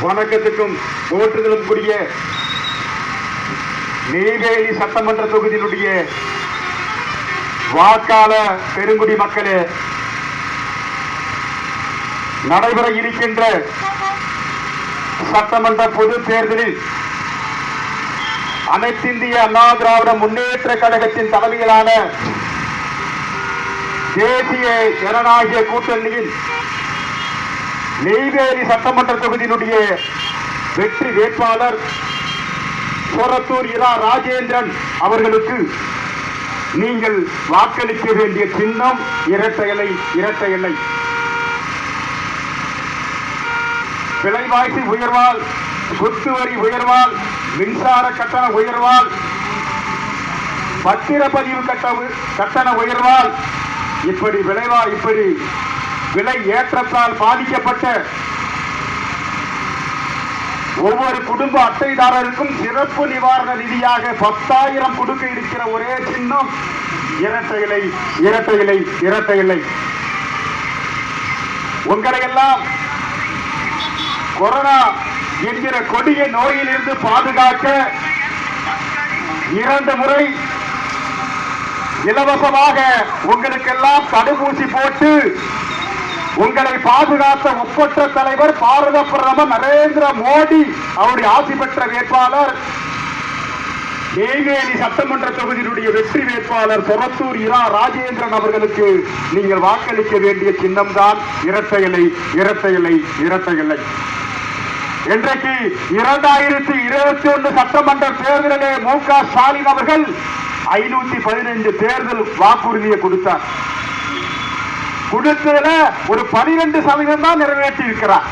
வணக்கத்துக்கும் போற்றுதலும் கூடிய நெய்வேலி சட்டமன்ற தொகுதியினுடைய வாக்காள பெருங்குடி மக்களே, நடைபெற இருக்கின்ற சட்டமன்ற பொது தேர்தலில் அனைத்திந்திய அண்ணா திராவிட முன்னேற்ற கழகத்தின் தலைமையிலான தேசிய ஜனநாயக கூட்டணியின் நெய்வேலி சட்டமன்ற தொகுதியினுடைய வெற்றி வேட்பாளர் சொரத்தூர் இரா ராஜேந்திரன் அவர்களுக்கு நீங்கள் வாக்களிக்க வேண்டிய சின்னம் இரட்டை இலை. இரட்டை இலை விலைவாசி உயர்வால், சொத்து வரி உயர்வால், மின்சார கட்டண உயர்வால், பத்திரப்பதிவு கட்டண உயர்வால், இப்படி விலை ஏற்றத்தால் பாதிக்கப்பட்ட ஒவ்வொரு குடும்ப அட்டைதாரருக்கும் சிறப்பு நிவாரண நிதியாக 10,000 கொடுக்க இருக்கிற ஒரே சின்னம் இரட்டை இலை. இரட்டை இலை. இரட்டை இலை. உங்களை எல்லாம் கொரோனா என்கிற கொடிய நோயிலிருந்து பாதுகாக்க 2 முறை இலவசமாக உங்களுக்கெல்லாம் தடுப்பூசி போட்டு உங்களை பாதுகாத்த ஒப்பற்ற தலைவர் பாரத பிரதமர் நரேந்திர மோடி அவருடைய ஆசி பெற்ற வேட்பாளர் நெய்வேலி சட்டமன்ற தொகுதியினுடைய வெற்றி வேட்பாளர் சொரத்தூர் இரா ராஜேந்திரன் அவர்களுக்கு நீங்கள் வாக்களிக்க வேண்டிய சின்னம் தான் இரட்டை இலை. இரட்டை இலை. இரட்டை இலை. இன்றைக்கு 2021 சட்டமன்ற தேர்தலிலே மு.க. ஸ்டாலின் அவர்கள் 515 தேர்தல் வாக்குறுதியை கொடுத்தார். கொடுத்ததுல ஒரு 12% தான் நிறைவேற்றி இருக்கிறார்.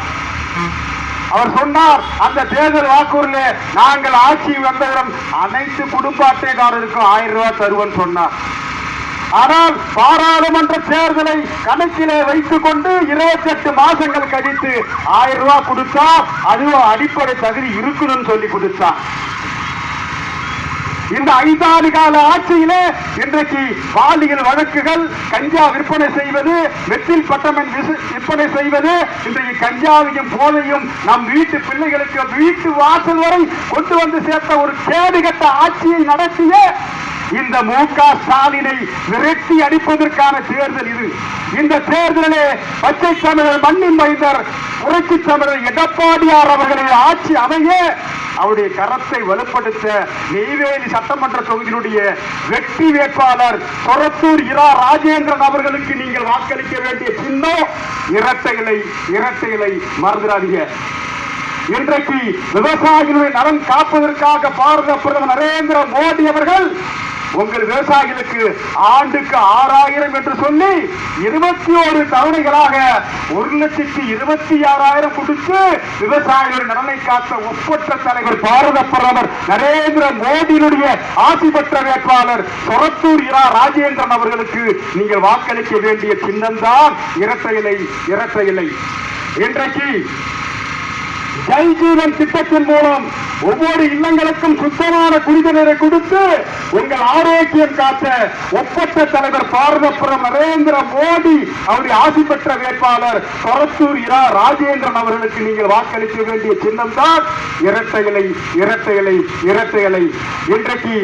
அவர் சொன்னார், அந்த தேர்தல் வாக்குறுதியிலே நாங்கள் ஆட்சி வந்தவுடன் அனைத்து குடும்ப அட்டைதாரருக்கும் 1000 ரூபாய் தருவோம் சொன்னார். ஆனால் பாராளுமன்ற தேர்தலை கணக்கிலே வைத்துக் கொண்டு 28 மாசங்கள் கழித்து 1000 ரூபாய் கொடுத்தா அதுவும் அடிப்படை தகுதி இருக்கணும்னு சொல்லி கொடுத்தார். இந்த 5 ஆண்டு கால ஆட்சியிலே இன்றைக்கு பாலியல் வழக்குகள், கஞ்சா விற்பனை செய்வது, மெத்தில் பட்டமன் விற்பனை செய்வது, இன்றைக்கு கஞ்சாவையும் போதையும் நம் வீட்டு பிள்ளைகளுக்கு வீட்டு வாசல் வரை கொண்டு வந்து சேர்த்த ஒரு கேடுகட்ட ஆட்சியை நடத்திய இந்த மு.க. ஸ்டாலினை விரட்டி அடிப்பதற்கான தேர்தல் இது. இந்த தேர்தலிலே பச்சை தமிழர் மண்ணின் மைந்தர் புரட்சி தமிழர் எடப்பாடியார் அவர்களின் ஆட்சி அமைய அவருடைய கரத்தை வலுப்படுத்த நெய்வேலி சட்டமன்ற தொகுதியினுடைய வெற்றி வேட்பாளர் சொரத்தூர் இரா ராஜேந்திரன் அவர்களுக்கு நீங்கள் வாக்களிக்க வேண்டிய சின்னம் இரட்டை இலை. இரட்டை இலை. மறந்துடாதீங்க. இன்றைக்கு விவசாயிகளுடைய நலன் காப்பதற்காக பாரத பிரதமர் நரேந்திர மோடி அவர்கள் உங்கள் விவசாயிகளுக்கு ஆண்டுக்கு 6000 என்று சொல்லி 21 தவணைகளாக 1,26,000 கொடுத்து விவசாயிகளுடைய நலனை காத்த ஒப்பற்ற தலைவர் பாரத பிரதமர் நரேந்திர மோடியினுடைய ஆசி பெற்ற வேட்பாளர் சொரத்தூர் இரா ராஜேந்திரன் அவர்களுக்கு நீங்கள் வாக்களிக்க வேண்டிய சின்னம்தான் இரட்டை இலை. இரட்டை இலை. இன்றைக்கு ஜல் ஜீவன் திட்டத்தின் மூலம் ஒவ்வொரு இல்லங்களுக்கும் சுத்தமான குடிநீரை கொடுத்து உங்கள் ஆரோக்கியம் காத்த ஒப்பற்ற தலைவர் பாரத பிரதமர் நரேந்திர மோடி அவருடைய ஆசி பெற்ற வேட்பாளர் சொரத்தூர் இரா ராஜேந்திரன் அவர்களுக்கு நீங்கள் வாக்களிக்க வேண்டிய சின்னம் தான் இரட்டை இலை. இரட்டை இலை. இரட்டை இலை. இன்றைக்கு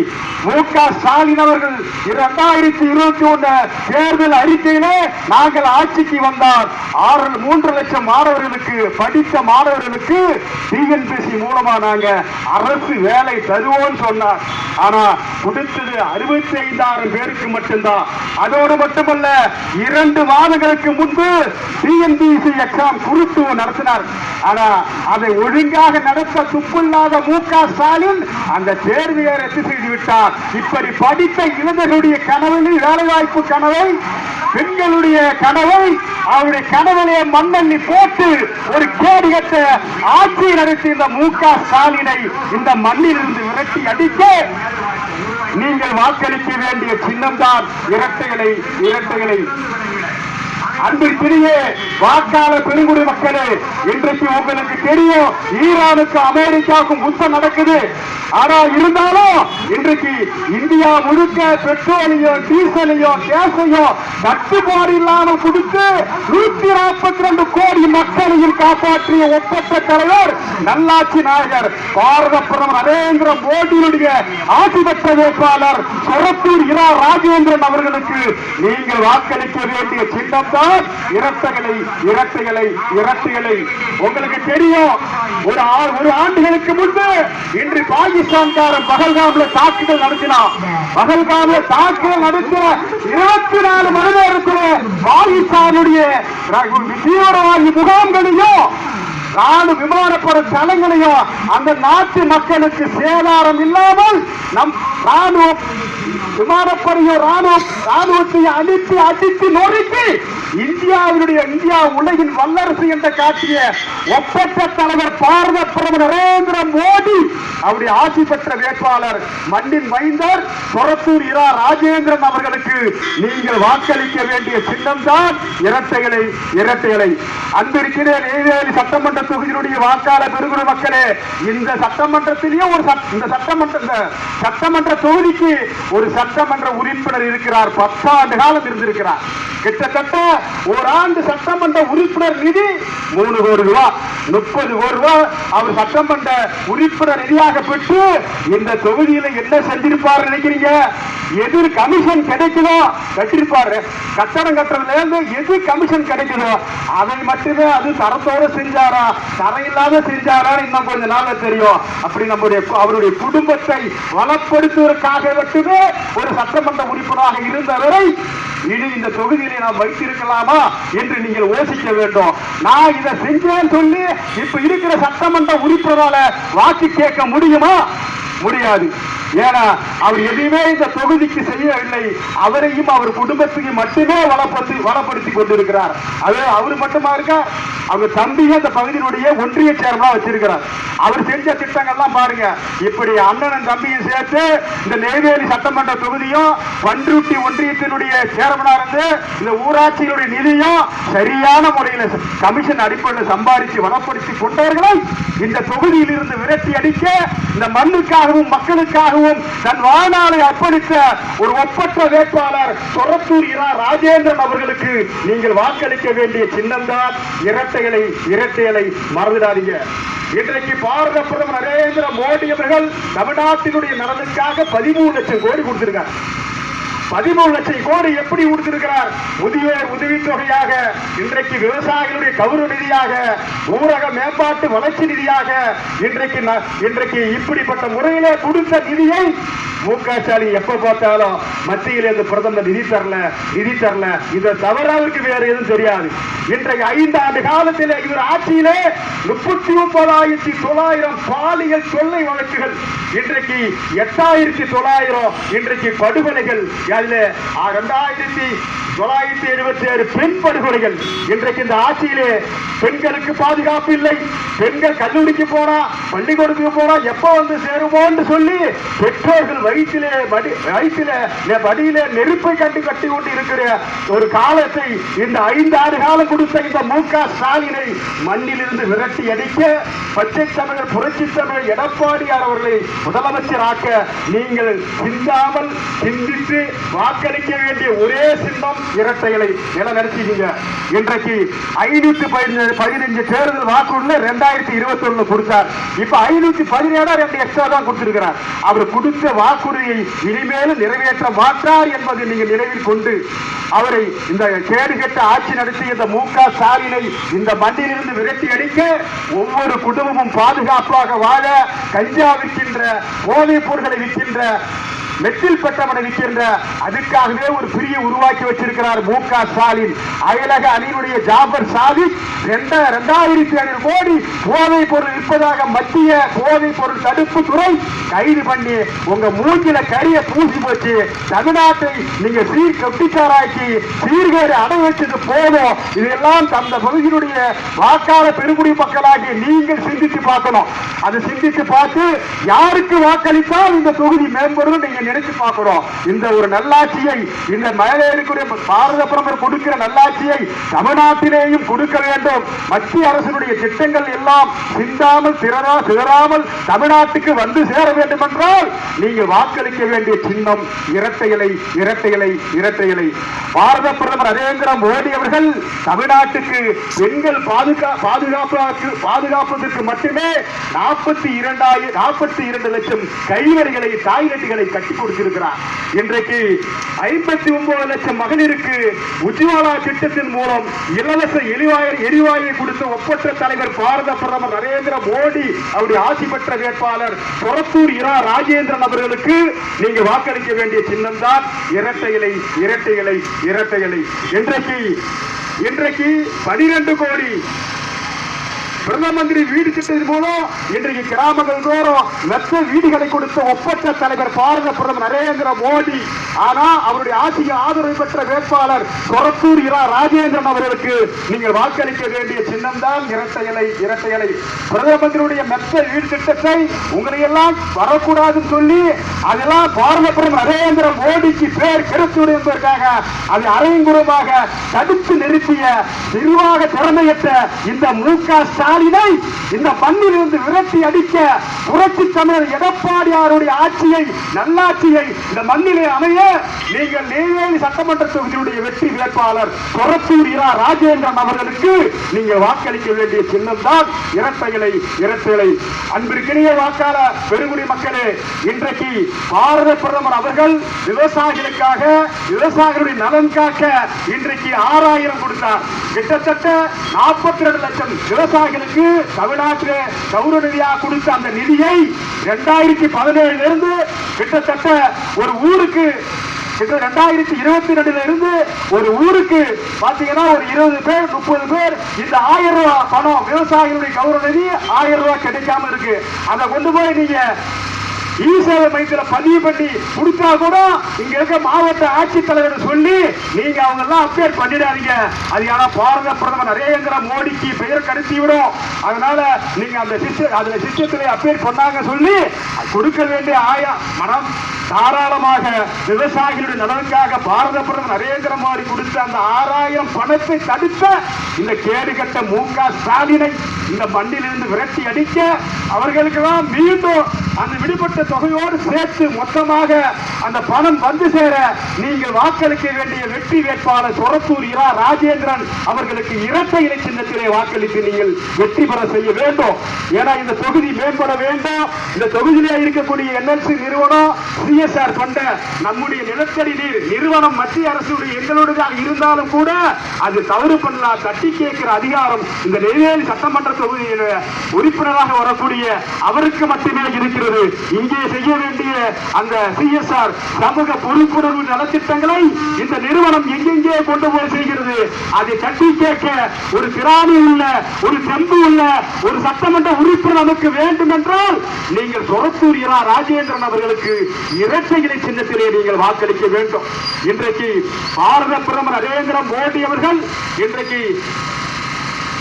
மு.க. ஸ்டாலின் அவர்கள் 2021 தேர்தல் அறிக்கையிலே நாங்கள் ஆட்சிக்கு வந்தால் 3 லட்சம் மாணவர்களுக்கு, படித்த மாணவர்களுக்கு டிஎன்பிஎஸ்சி மூலமா நாங்க அரசு வேலை தருவோம் சொன்னார். ஆனா கொடுத்தது 65,000 பேருக்கு மட்டும்தான். அதோடு மட்டுமல்ல, 2 மாதங்களுக்கு முன்பு டிஎன்பிஎஸ்சி எக்ஸாம் குறுத்து நடத்தினார். ஆனா அதை ஒழுங்காக நடத்த துப்பில்லாத மு.க. ஸ்டாலின் அந்த தேர்வையை ரத்து செய்து விட்டார். இப்படி படித்த இளைஞர்களுடைய கனவை, வேலைவாய்ப்பு கனவை, பெண்களுடைய கனவை, அவருடைய கனவிலே மண்ணள்ளி போட்டு ஒரு கேடுகட்ட ஆட்சி நடத்தி இந்த மு.க. ஸ்டாலினை இந்த மண்ணிலிருந்து விரட்டி அடிக்க நீங்கள் வாக்களிக்க வேண்டிய சின்னம் தான் இரட்டை இலை. இரட்டை இலை. அன்பிற்கிடையே வாக்காளர் பெருங்குடி மக்களே, இன்றைக்கு உங்களுக்கு தெரியும் ஈரானுக்கும் அமெரிக்காவுக்கும் யுத்தம் நடக்குது. ஆனா இருந்தாலும் இன்றைக்கு இந்தியா முழுக்க பெட்ரோலையும் டீசலையும் கேஸையும் தட்டுப்பாடு இல்லாமல் கொடுத்து 142 கோடி மக்களையும் காப்பாற்றிய ஒப்பற்ற தலைவர் நல்லாட்சி நாயகர் பாரத பிரதமர் நரேந்திர மோடியுடைய ஆட்சி பெற்ற வேட்பாளர் சொரத்தூர் இரா ராஜேந்திரன் அவர்களுக்கு நீங்கள் வாக்களிக்க வேண்டிய சின்னம் தான் இரட்டைகளை இரட்டைகளை இரட்டைகளை. உங்களுக்கு தெரியும் ஒரு ஆண்டுகளுக்கு முன்பு இன்று பாகிஸ்தான்காரன் பகல்காம்ல தாக்குதல் நடத்தினான். பகல்காம்ல தாக்குதல் நடத்தின 24 மணி நேரத்தில் பாகிஸ்தானுடைய தீவிரவாதி முகாம்களையும் ராணுவ விமானப்பட தளங்களையும் அந்த நாட்டு மக்களுக்கு சேதாரம் இல்லாமல் நம் ராணுவம் விமானப்படையும் ராணுவத்தை அடித்து அடித்து நொறுக்கி இந்தியா உலகின் வல்லரசு என்ற காட்டிய ஒப்பற்ற தலைவர் பாரத பிரதமர் நரேந்திர மோடி அவருடைய ஆட்சி பெற்ற வேட்பாளர் மண்ணின் மைந்தர் சொரத்தூர் இரா ராஜேந்திரன் அவர்களுக்கு நீங்கள் வாக்களிக்க வேண்டிய சின்னம் தான் இரட்டைகளை இரட்டைகளை. அன்பிற்கிற நெய்வேலி சட்டமன்ற தொகுதியினுடைய வாக்காளர் பெருங்குடி மக்களே, இந்த சட்டமன்றத்திலேயே இந்த சட்டமன்ற தொகுதிக்கு ஒரு சட்டமன்ற உறுப்பினர் இருக்கிறார். 10 ஆண்டு காலம் இருந்திருக்கிறார். கிட்டத்தட்ட ஒரு ஆண்டு சட்டமன்ற உறுப்பினர் நிதி 3 கோடி ரூபாய், 30 கோடி ரூபாய் அவர் சட்டமன்ற உறுப்பினர் நிதியாக பெற்று இந்த தொகுதியில என்ன செஞ்சிருப்பார் நினைக்கிறீங்க? எது கமிஷன் கிடைக்குதோ கட்டிருப்பாரு. கட்டணம் கட்டுறதுல இருந்து எது கமிஷன் கிடைக்குதோ அதை மட்டுமே அது தரத்தோட செஞ்சாரா தரையில்லாத செஞ்சாரா இன்னும் கொஞ்ச நாள்ல தெரியும். அப்படி அவருடைய குடும்பத்தை வளப்படுத்துவதற்காக மட்டுமே ஒரு சட்டமன்ற உறுப்பினராக இருந்தவரை இனி இந்த தொகுதியிலே நாம் வைத்திருக்கலாமா என்று நீங்கள் யோசிக்க வேண்டும். நான் இதை செஞ்சேன்னு சொல்லி இப்ப இருக்கிற சட்டமன்ற உறுப்பினரால வாக்கு கேட்க முடியுமா? முடியாது. ஏன்னா அவர் எதுவுமே இந்த தொகுதிக்கு செய்யவில்லை. அவரையும் அவர் குடும்பத்தையும் மட்டுமே வளப்படுத்தி கொண்டிருக்கிறார். அது அவர் மட்டுமா இருக்கா? அவர் தம்பியை இந்த பகுதியினுடைய ஒன்றிய சேர்மனா வச்சிருக்கிறார். அவர் செஞ்ச திட்டங்கள்லாம் பாருங்க. இப்படி அண்ணன் தம்பியும் சேர்த்து இந்த நெய்வேலி சட்டமன்ற தொகுதியும் பன்ருட்டி ஒன்றியத்தினுடைய சேர்மனா இருந்து இந்த ஊராட்சியினுடைய நிதியும் சரியான முறையில் கமிஷன் அடிப்படையில் சம்பாதிச்சு வளப்படுத்தி கொண்டவர்களை இந்த தொகுதியில் இருந்து விரட்டி அடிக்க இந்த மண்ணுக்காகவும் மக்களுக்காகவும் தன் வாழ்நாளை அர்ப்பணித்த ஒரு ஒப்பற்ற வேட்பாளர் சொரத்தூர் இரா ராஜேந்திரன் அவர்களுக்கு நீங்கள் வாக்களிக்க வேண்டிய சின்னம்தான் இரட்டைகளை இரட்டைகளை. மறந்துடாதீங்க. இன்றைக்கு பாரத பிரதமர் நரேந்திர மோடி அவர்கள் தமிழ்நாட்டினுடைய நலனுக்காக 13 லட்சம் கோடி கொடுத்திருக்கார். 13 லட்சம் கோடி எப்படி கொடுத்திருக்கிறார்? முதியோர் உதவித்தொகையாக, இன்றைக்கு விவசாயிகளுடைய கௌரவ நிதியாக, ஊரக மேம்பாட்டு வளர்ச்சி நிதியாக, இன்றைக்கு இப்படிப்பட்ட முறையிலே கொடுத்த நிதியை மு.க. ஸ்டாலின் எப்ப பார்த்தாலும் மத்தியில் இருந்து பிரதமர் நிதி தரல இதை தவிர அவருக்கு வேற எதுவும் தெரியாது. இன்றைக்கு 5 ஆண்டு காலத்தில் இவர் ஆட்சியிலே 39,900 பாலியல் தொல்லை வழக்குகள், இன்றைக்கு 8,900 இன்றைக்கு படுகொலைகள், 2,976 பெண் படுகொலைகள். இன்றைக்கு இந்த ஆட்சியிலே பெண்களுக்கு பாதுகாப்பு இல்லை. பெண்கள் கல்லூரிக்கு போனா பள்ளிக்கூடத்துக்கு போனா எப்ப வந்து சேருமோன்னு சொல்லி பெற்றோர்கள் வடியிலே நெருப்பை கட்டி கொண்டு இருக்கிற ஒரு காலத்தை இந்த 5 ஆண்டு காலம் கொடுத்த இந்த மு.க. ஸ்டாலினை மண்ணிலிருந்து விரட்டி அடிக்க பச்சை தமிழர் புரட்சி தமிழர் எடப்பாடியார் அவர்களை முதலமைச்சராக்க நீங்கள் சிந்தாமல் சிந்தித்து வாக்களிக்க வேண்டிய ஒரே சின்னம் இரட்டைகளை என நினைச்சீங்க. இன்றைக்கு 515 தேர்தல் வாக்குறுதில 2021 கொடுத்தார். இப்ப 517 2 எக்ஸ்ட்ரா தான் கொடுத்திருக்கிறார். அவர் கொடுத்த வாக்குறுதியை இனிமேலும் நிறைவேற்ற மாட்டார் என்பதை நீங்கள் நினைவில் கொண்டு அவரை இந்த கேடுகெட்ட ஆட்சி நடத்திய இந்த மு.க. ஸ்டாலினை இந்த மண்ணிலிருந்து விரட்டி அடிக்க ஒவ்வொரு குடும்பமும் பாதுகாப்பாக வாழ கஞ்சா விற்கின்ற, போதைப் பொருட்களை விற்கின்ற, மெத்தில் பெற்றவனை விற்கின்ற அதுக்காகவே ஒரு பிரியை உருவாக்கி வச்சிருக்கிறார் மு.க. ஸ்டாலின். அயலக அணியினுடைய ஜாபர் சாதிக் 2,500 கோடி போதைப் பொருள் விற்பதாக மத்திய போதைப் பொருள் தடுப்பு துறை கைது பண்ணி உங்க மூஞ்சில கரிய பூசி போச்சு. தமிழ்நாட்டை நீங்க கட்டிச்சாராக்கி சீர்கேடு அடை வச்சது போதும். இதெல்லாம் அந்த பகுதியினுடைய வாக்காளர் பெருங்குடி மக்களாகி நீங்கள் சிந்தித்து பார்க்கணும். அதை சிந்தித்து பார்த்து யாருக்கு வாக்களித்தால் இந்த தொகுதி மேம்படும் நீங்க நினைச்சு பார்க்கிறோம். இந்த ஒரு நல்லாட்சியை, இந்த மேலே இருக்கிற பாரத பிரதமர் கொடுக்கிற நல்லாட்சியை தமிழ்நாட்டிலேயும் கொடுக்க வேண்டும். மத்திய அரசினுடைய திட்டங்கள் எல்லாம் சிந்தாமல் சிதறாமல் தமிழ்நாட்டுக்கு வந்து சேர வேண்டும் என்றால் நீங்கள் வாக்களிக்க வேண்டிய சின்னம் இரட்டை இலை, இரட்டை இலை, இரட்டை இலை. பாரத பிரதமர் நரேந்திர மோடி அவர்கள் தமிழ்நாட்டுக்கு பெண்கள் பாதுகாப்பதற்கு மட்டுமே 42 லட்சம் கைவரிகளை, டாய்லெட்டுகளை கட்டி கொடுத்திருக்கிறார். இன்றைக்கு 59 லட்சம் மகளிருக்கு உஜ்வாலா திட்டத்தின் மூலம் இலவச எரிவாயு கொடுத்த ஒப்பற்ற தலைவர் பாரத பிரதமர் நரேந்திர மோடி அவருடைய ஆட்சி பெற்ற வேட்பாளர் சொரத்தூர் இரா ராஜேந்திரன் அவர்களுக்கு நீங்க வாக்களிக்க வேண்டிய சின்னம் தான் இரட்டை இலை, இரட்டை இலை, இரட்டை இலை. இன்றைக்கு 12 கோடி பிரதம மந்திரி வீடு திட்டத்தின் மூலம் இன்றைக்கு கிராமங்கள் தோறும் மெத்த வீடுகளை கொடுத்த ஒப்பற்ற தலைவர் பாரத பிரதமர் நரேந்திர மோடி. ஆனா அவருடைய ஆட்சிக்கு ஆதரவு பெற்ற வேட்பாளர் சொரத்தூர் இரா ராஜேந்திரன் அவர்களுக்கு நீங்கள் வாக்களிக்க வேண்டிய சின்னம் தான் இரட்டை இலை, இரட்டை இலை. பிரதம மந்திரியுடைய மெத்த வீடு திட்டத்தை உங்களை எல்லாம் வரக்கூடாதுன்னு சொல்லி அதெல்லாம் பாரத பிரதமர் நரேந்திர மோடிக்கு பேர் கிடைத்துவிடும் என்பதற்காக அதை அரைங்குறமாக தடுத்து நிறுத்திய நிர்வாக திறமையற்ற இந்த மு.க. ஸ்டாலினை இந்த மண்ணிலிருந்து விரட்டி அடிக்க புரட்சி தமிழர் எடப்பாடியாருடைய ஆட்சியை, நல்லாட்சியை இந்த மண்ணிலே அமைய நீங்கள் நெய்வேலி சட்டமன்ற தொகுதியுடைய வெற்றி வேட்பாளர் சொரத்தூர் இரா ராஜேந்திரன் அவர்களுக்கு நீங்கள் வாக்களிக்க வேண்டிய சின்னம் தான் இரட்டை இலை, இரட்டை இலை. அன்பிற்கினிய வாக்காளர் பெருங்குடி மக்களே, இன்றைக்கு பாரத பிரதமர் அவர்கள் விவசாயிகளுக்காக, விவசாயிகளுடைய நலன் காக்க இன்றைக்கு 6000 கொடுத்தார். கிட்டத்தட்ட 42 லட்சம் விவசாயிகளுக்கு தமிழ்நாட்டில் கௌரவ கொடுத்த அந்த நிதியை 2017 இருந்து கிட்டத்தட்ட ஒரு ஊருக்கு 2022 இருந்து ஒரு ஊருக்கு பாத்தீங்கன்னா ஒரு 20 பேர் 30 பேர் இந்த 1000 ரூபாய் பணம் விவசாயிகளுடைய கௌரவ நிதி 1000 ரூபாய் கிடைக்காம இருக்கு. அதை கொண்டு போய் நீங்க ஈசேவை மையத்தில் பதிவு பண்ணி கொடுத்தா கூட இங்க இருக்க மாவட்ட ஆட்சித்தலைவர் சொல்லி நீங்க அவங்க எல்லாம் அப்டேட் பண்ணிடாதீங்க. அது ஆனா பாரத பிரதமர் நரேந்திர மோடிக்கு பெயர் கடத்தி விடும். அதனால நீங்க அந்த சிஸ்டத்திலே அப்டேட் பண்ணாங்க சொல்லி கொடுக்க வேண்டிய மனம் தாராளமாக விவசாயிகளுடைய நலனுக்காக பாரத பிரதமர் நரேந்திர மோடி கொடுத்த அந்த 6000 பணத்தை தடுத்த இந்த கேடுகட்ட மு.க. ஸ்டாலினை இந்த மண்ணிலிருந்து விரட்டி அடிக்க அவர்களுக்கு தான் மீண்டும் அந்த விடுபட்ட தொகையோடு சேர்த்து மொத்தமாக அந்த பணம் வந்து சேர நீங்கள் வாக்களிக்க வேண்டிய வெற்றி வேட்பாளர் சொரத்தூர் இரா ராஜேந்திரன் அவர்களுக்கு இரட்டை இலை சின்னத்திலே வாக்களித்து நீங்கள் வெற்றி பெற செய்ய வேண்டும். ஏன்னா இந்த தொகுதி மேம்பட வேண்டும். இந்த தொகுதியிலே இருக்கக்கூடிய என்எல்சி நிறுவனம் சிஎஸ்ஆர் கொண்ட நம்முடைய நிலத்தடி நீர் நிறுவனம் மத்திய அரசுடைய எங்களுடையதாக இருந்தாலும் கூட அது தவறு பண்ணலாம் தட்டி கேட்கிற அதிகாரம் இந்த நெய்வேலி சட்டமன்ற தொகுதியில் உறுப்பினராக வரக்கூடிய அவருக்கு மட்டுமே இருக்கிறது. இங்கே செய்ய வேண்டிய அந்த சிஎஸ்ஆர் சமூக பொறுப்புணர்வு நலத்திட்டங்களை இந்த நிறுவனம் எங்கெங்கே கொண்டு போய் செய்கிறது. அதை தட்டி கேட்க ஒரு திராணி உள்ள, ஒரு தெம்பு உள்ள ஒரு சட்டமன்ற உறுப்பினர் நமக்கு வேண்டும் என்றால் நீங்கள் சொரத்தூர் இரா ராஜேந்திரன் அவர்களுக்கு இரட்டை இலை சின்னத்திலே நீங்கள் வாக்களிக்க வேண்டும். இன்றைக்கு பாரத பிரதமர் நரேந்திர மோடி அவர்கள் இன்றைக்கு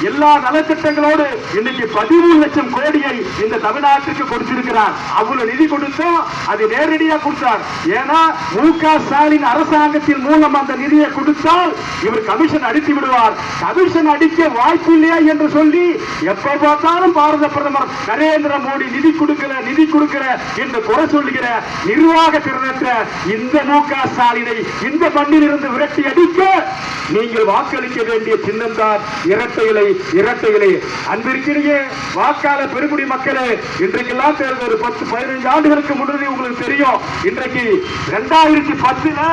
எல்லா நலத்திட்டங்களோடு இன்னைக்கு 13 லட்சம் கோடியை இந்த தமிழ்நாட்டுக்கு கொடுத்திருக்கிறார். அவ்வளவு நிதி கொடுத்தோம், அது நேரடியாக கொடுத்தார். ஏன்னா மு.க. ஸ்டாலின் அரசாங்கத்தின் மூலம் அந்த நிதியை கொடுத்தால் இவர் கமிஷன் அடித்து விடுவார். கமிஷன் அடிக்க வாய்ப்பு இல்லையா என்று சொல்லி எப்ப பார்த்தாலும் பாரத பிரதமர் நரேந்திர மோடி நிதி கொடுக்கிற என்று குறை சொல்லுகிற நிர்வாக திறனற்ற இந்த மு.க. ஸ்டாலினை இந்த மண்ணில் இருந்து விரட்டி அடிக்க நீங்கள் வாக்களிக்க வேண்டிய சின்னம் தான் இரட்டை இலை, இரட்டை இலை. அன்பிற்கிடையே வாக்காளர் பெருங்குடி மக்களே, இன்றைக்கெல்லாம் ஒரு 10-15 ஆண்டுகளுக்கு முன்னாடி உங்களுக்கு தெரியும். இன்றைக்கு 2010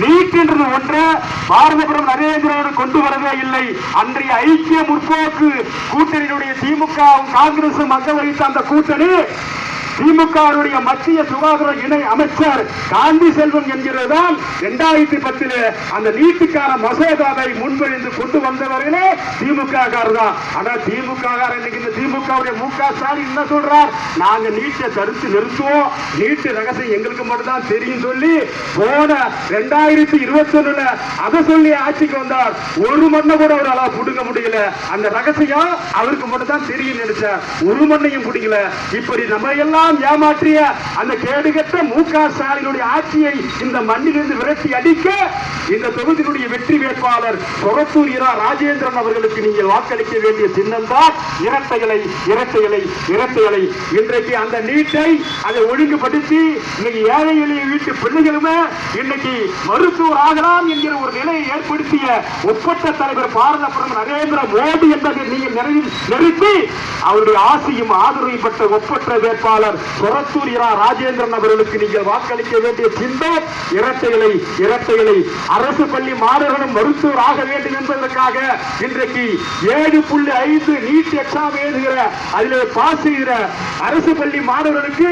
நீட் என்றது ஒன்று பாரத பிரதமர் நரேந்திர கொண்டு வரவே இல்லை. அன்றைய ஐக்கிய முற்போக்கு கூட்டணியுடைய திமுகவும் காங்கிரசும் அங்க வைத்த அந்த கூட்டணி திமுக மத்திய சுகாதார இணை அமைச்சர் காந்தி செல்வன் என்கிறதான் 2010 அந்த நீட்டுக்கான மசோதாவை முன்வழிந்து கொண்டு வந்தவர்களே திமுக தான். ஆனா திமுக திமுக மு.க. ஸ்டாலின் என்ன சொல்றார், நாங்க நீட்டை தடுத்து நிறுத்துவோம், நீட்டு ரகசியம் எங்களுக்கு மட்டும் தான் தெரியும் சொல்லி போன 2021 அதை சொல்லி ஆட்சிக்கு வந்தார். ஒரு மண்ணை கூட அவரால் புடுங்க முடியல. அந்த ரகசியம் அவருக்கு மட்டும் தான் தெரியும் நினைச்சார். ஒரு மண்ணையும் பிடிக்கல. இப்படி நம்ம எல்லாம் எல்லாம் ஏமாற்றிய அந்த கேடுகட்ட மு.க. ஸ்டாலினுடைய ஆட்சியை இந்த மண்ணிலிருந்து விரட்டி அடிக்க இந்த தொகுதியினுடைய வெற்றி வேட்பாளர் சொரத்தூர் இரா ராஜேந்திரன் அவர்களுக்கு நீங்கள் வாக்களிக்க வேண்டிய சின்னம் தான் இரட்டை இலை. இரட்டை இலை, இரட்டை இலை. இன்றைக்கு அந்த நீட்டை அதை ஒழுங்குபடுத்தி இன்னைக்கு ஏழை எளிய வீட்டு பிள்ளைகளுமே இன்னைக்கு மருத்துவர் ஆகலாம் என்கிற ஒரு நிலையை ஏற்படுத்திய ஒப்பற்ற தலைவர் பாரத பிரதமர் நரேந்திர மோடி என்பதை நீங்கள் நிறுத்தி அவருடைய ஆசையும் ஆதரவையும் பெற்ற ஒப்பற்ற வேட்பாளர் சொரத்தூர் இரா ராஜேந்திரன் அவர்களுக்கு நீங்கள் வாக்களிக்க வேண்டிய சின்னம் இரட்டை இலை. இரட்டை இலை. அரசு பள்ளி மாணவர்களும் மருத்துவர் ஆக வேண்டும் என்பதற்காக இன்றைக்கு 7.5 நீட் எக்ஸாம் எழுதுகிற அதில் பாஸ் செய்கிற அரசு பள்ளி மாணவர்களுக்கு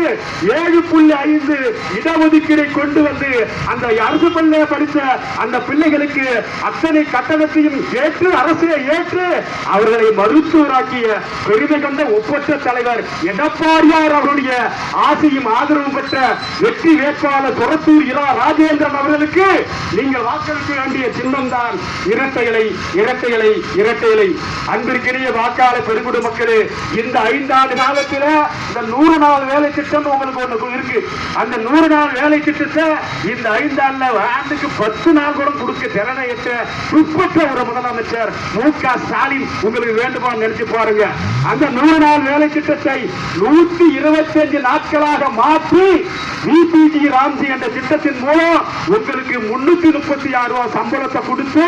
7.5 இடஒதுக்கீடை கொண்டு வந்து அந்த அரசு பள்ளியை படித்த அந்த பிள்ளைகளுக்கு அத்தனை கட்டணத்தையும் ஏற்று அரசை ஏற்று அவர்களை மருத்துவராக்கிய பெருமை கொண்ட ஒப்பற்ற தலைவர் எடப்பாடியார் அவருடைய ஆசையும் ஆதரவும் பெற்ற வெற்றி வேட்பாளர் சொரத்தூர் இரா ராஜேந்திரன் அவர்களுக்கு நீங்கள் வாக்களிக்க வேண்டிய சின்னம் தான் இரட்டை இலை. இரட்டை இலை. இரட்டை இலை. அன்பிற்கினிய வாக்காளர் பெருங்குடி மக்களே, இந்த 5 ஆண்டு காலத்தில் இந்த 100 நாள் வேலை திட்டம் உங்களுக்கு ஒன்று இருக்கு. அந்த 100 நாள் வேலை திட்டத்தை இந்த 5 ஆண்டுக்கு 10 நாள் கூட கொடுக்க திறனையற்ற துப்பற்ற ஒரு முதலமைச்சர் மு.க. ஸ்டாலின் உங்களுக்கு வேண்டுமா நினைச்சு பாருங்க. அந்த 100 நாள் வேலை திட்டத்தை 125 நாட்களாக மாற்றி விபிஜி ராம்ஜி என்ற திட்டத்தின் மூலம் உங்களுக்கு 336 ரூபாய் சம்பளத்தை கொடுத்து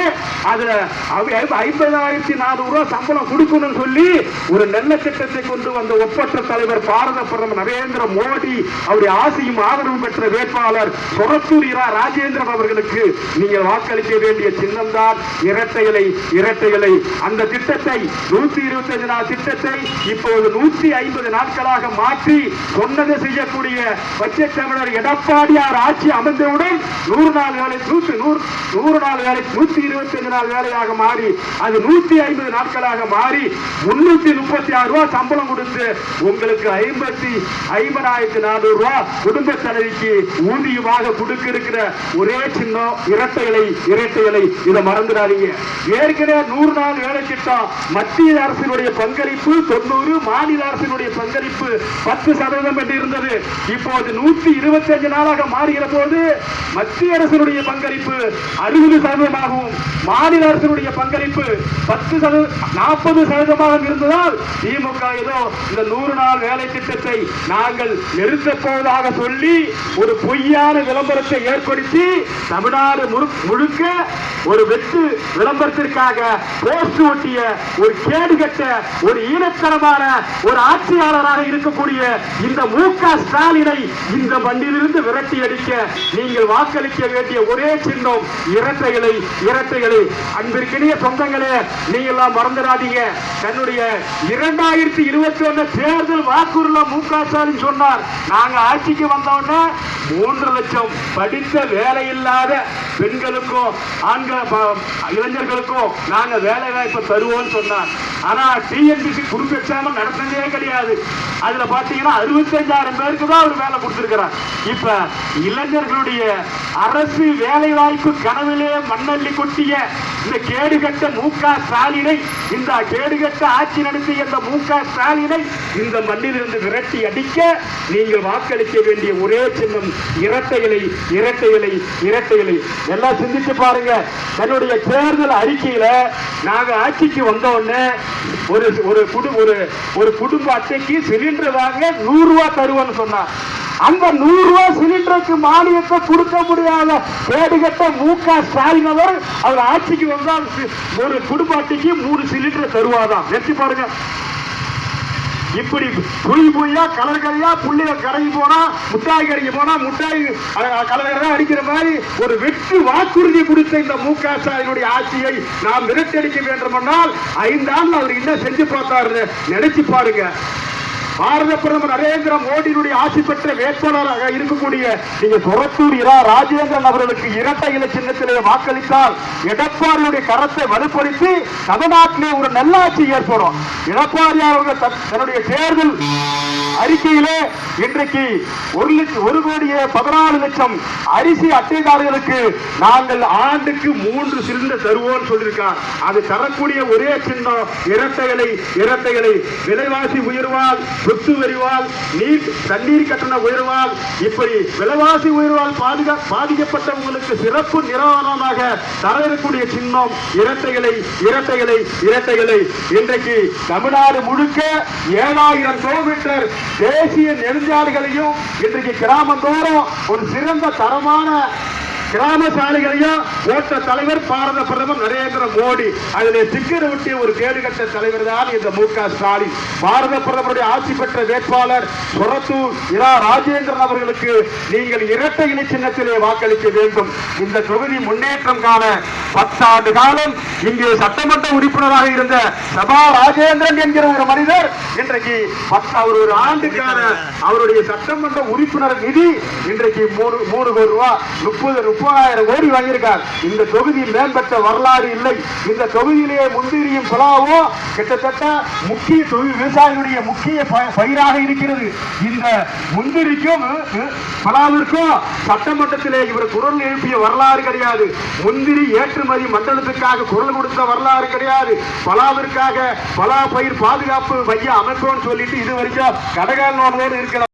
அதுல 50,400 ரூபாய் சம்பளம் கொடுக்கணும்னு சொல்லி ஒரு நல்ல திட்டத்தை கொண்டு வந்த ஒப்பற்ற தலைவர் பாரத பிரதமர் நரேந்திர மோடி அவருடைய ஆசையும் ஆதரவும் பெற்ற வேட்பாளர் சொரத்தூர் இரா ராஜேந்திரன் அவர்களுக்கு நீங்கள் வாக்களிக்க வேண்டிய சின்னம் தான் இரட்டை இலை. இரட்டை இலை. அந்த திட்டத்தை 125 நாள் திட்டத்தை இப்போது 150 நாட்களாக மாற்றி சொன்னதை செய்யக்கூடிய பட்ஜெட் தமிழர் எடப்பாடியார் ஆட்சி அமைந்தவுடன் 100 நாள் வேலை 100 நாள் வேலை 125 நாள் வேலையாக மாறி அது 150 நாட்களாக மாறி 336 ரூபாய் சம்பளம் கொடுத்து உங்களுக்கு 50,400 ரூபாய் குடும்ப தலைவிக்கு ஊதியமாக கொடுக்க இருக்கிற ஒரே சின்னம் இரட்டை இலை. இரட்டை இலை. இதை மறந்துடாதீங்க. ஏற்கனவே 100 நாள் வேலை திட்டம் மத்திய அரசினுடைய பங்களிப்பு 90, மாநில அரசினுடைய பங்களிப்பு 10% என்று இருந்தது. இப்போது 125 நாளாக மாறுகிற போது மத்திய அரசினுடைய பங்களிப்பு 60%ஆகவும் மாநில அரசினுடைய பங்களிப்பு 40% இருந்ததால் திமுக ஏதோ இந்த 100 நாள் வேலை திட்டத்தை நாங்கள் நிறுத்தப் போவதாக சொல்லி ஒரு பொய்யான விளம்பரத்தை ஏற்படுத்தி தமிழ்நாடு முழுக்க ஒரு வெற்று விளம்பரத்திற்காக போஸ்ட் ஒட்டிய ஒரு கேடுகட்ட ஒரு ஈனத்தனமான ஒரு ஆட்சியாளராக இருக்கக்கூடிய இந்த மு.க. ஸ்டாலினை இந்த மண்ணிலிருந்து விரட்டி அடிக்க நீங்கள் வாக்களிக்க வேண்டிய ஒரே சின்னம் இரட்டை இலை. இரட்டை இலை. அன்பிற்கினிய சொந்தங்களே, நீங்கள்லாம் மறந்துடாதீங்க. தன்னுடைய 2021 தேர்தல் வாக்குறுதியில மு.க. ஸ்டாலின் சொன்னார், நாங்க ஆட்சிக்கு வந்தோம்னா 3 லட்சம் படித்த வேலை இல்லாத பெண்களுக்கும் ஆண்கள் இளைஞர்களுக்கும் நாங்க வேலை வாய்ப்பை தருவோம் சொன்னார். ஆனா டிஎன்பிசி குரூப் எக்ஸாம் நடந்ததே கிடையாது. அதுல பாத்தீங்கன்னா 65,000 பேருக்கு தான் அவர் வேலை கொடுத்திருக்கிறார். இப்ப இளைஞர்களுடைய அரசு வேலை வாய்ப்பு கனவிலே மண்ணள்ளி கொட்டிய இந்த கேடுகட்ட மு.க. ஸ்டாலினை, இந்த கேடுகட்ட ஆட்சி நடத்திய இந்த மு.க. ஸ்டாலினை இந்த மண்ணிலிருந்து விரட்டி அடிக்க நீங்கள் வாக்களிக்க வேண்டிய ஒரே சின்னம் இரட்டை இலை. இரட்டை இலை. இரட்டை இலை. எல்லாம் சிந்திச்சு பாருங்க. தன்னுடைய தேர்தல் அறிக்கையில நாங்க ஆட்சிக்கு வந்தோடனே ஒரு குடும்ப அட்டைக்கு சிலிண்டர் வாங்க 100 ரூபாய் தருவோம்னு சொன்னார். அந்த 100 ரூபாய் சிலிண்டருக்கு மானியத்தை கொடுக்க முடியாத கேடுகட்ட மு.க. ஸ்டாலின் அவர் ஆட்சிக்கு வந்தால் ஒரு குடும்ப அட்டைக்கு 3 சிலிண்டர் தருவாதான். நினைச்சு பாருங்க. இப்படி புய்யா கலர்கரையா புள்ளிய கரைக்கு போனா முட்டாய் கரைக்கு போனா முட்டாய் கலரை அடிக்கிற மாதிரி ஒரு வெற்றி வாக்குறுதி கொடுத்த இந்த மு.க. ஸ்டாலினுடைய ஆட்சியை நாம் விரட்டடிக்க வேண்டுமென்றால் 5 ஆண்டு அவர் என்ன செஞ்சு பார்த்தாரு நினைச்சு பாருங்க. பாரத பிரதமர் நரேந்திர மோடியினுடைய ஆட்சி பெற்ற வேட்பாளராக இருக்கக்கூடிய நீங்க சொரத்தூர் இரா ராஜேந்திரன் அவர்களுக்கு இரட்டை இலை சின்னத்திலே வாக்களித்தால் எடப்பாடியுடைய கரத்தை வலுப்படுத்தி தமிழ்நாட்டிலே ஒரு நல்லாட்சி ஏற்படும். எடப்பாடி அவர்கள் தன்னுடைய தேர்தல் அறிக்கையிலே இன்றைக்கு 1,14,00,000 அரிசி அட்டைதாரர்களுக்கு நாங்கள் ஆண்டுக்கு 3 சிலிண்டர் தருவோம் சொல்லியிருக்கார். அது தரக்கூடிய ஒரே சின்னம் இரட்டைகளை விலைவாசி உயர்வால், சொத்து வரிவால், தண்ணீர் கட்டண உயர்வால், இப்படி விலைவாசி உயர்வால் பாதிக்கப்பட்டவங்களுக்கு சிறப்பு நிவாரணமாக தரக்கூடிய சின்னம் இரட்டைகளை. இன்றைக்கு தமிழ்நாடு முழுக்க 7000 கிலோமீட்டர் தேசிய நெடுஞ்சாலைகளையும் இன்றைக்கு கிராமந்தோறும் ஒரு சிறந்த தரமான கிராம சாலைகளையும் ஓட்ட தலைவர் பாரத பிரதமர் நரேந்திர மோடி. அதிலே சிக்கர் ஒட்டிய ஒரு கேடுகட்ட தலைவர் தான் இந்த மு.க. ஸ்டாலின். பாரத பிரதமருடைய ஆட்சி பெற்ற வேட்பாளர் சொரத்தூர் இரா ராஜேந்திரன் அவர்களுக்கு நீங்கள் இரட்டை இலை சின்னத்திலே வாக்களிக்க வேண்டும். இந்த தொகுதி முன்னேற்றம் காண 10 ஆண்டு காலம் இங்கே சட்டமன்ற உறுப்பினராக இருந்த சபா ராஜேந்திரன் என்கிற ஒரு மனிதர் இன்றைக்கு ஒரு ஆண்டுக்கான அவருடைய சட்டமன்ற உறுப்பினர் நிதி இன்றைக்கு 3 கோடி ரூபாய் 30,000 கோடி வாங்கியிருக்கார். இந்த தொகுதியில் மேம்பட்ட வரலாறு இல்லை. இந்த தொகுதியிலேயே முந்திரியும் பலாவும் கிட்டத்தட்ட முக்கிய விவசாயிகளுடைய முக்கிய பயிராக இருக்கிறது. இந்த முந்திரிக்கும் பலாவிற்கும் சட்டமன்றத்திலே இவர் குரல் எழுப்பிய வரலாறு கிடையாது. முந்திரி ஏற்றுமதி மண்டலத்துக்காக குரல் கொடுத்த வரலாறு கிடையாது. பலாவிற்காக பலா பயிர் பாதுகாப்பு மைய அமைப்போன்னு சொல்லிட்டு இது வரைக்கும் கடகால் இருக்கிற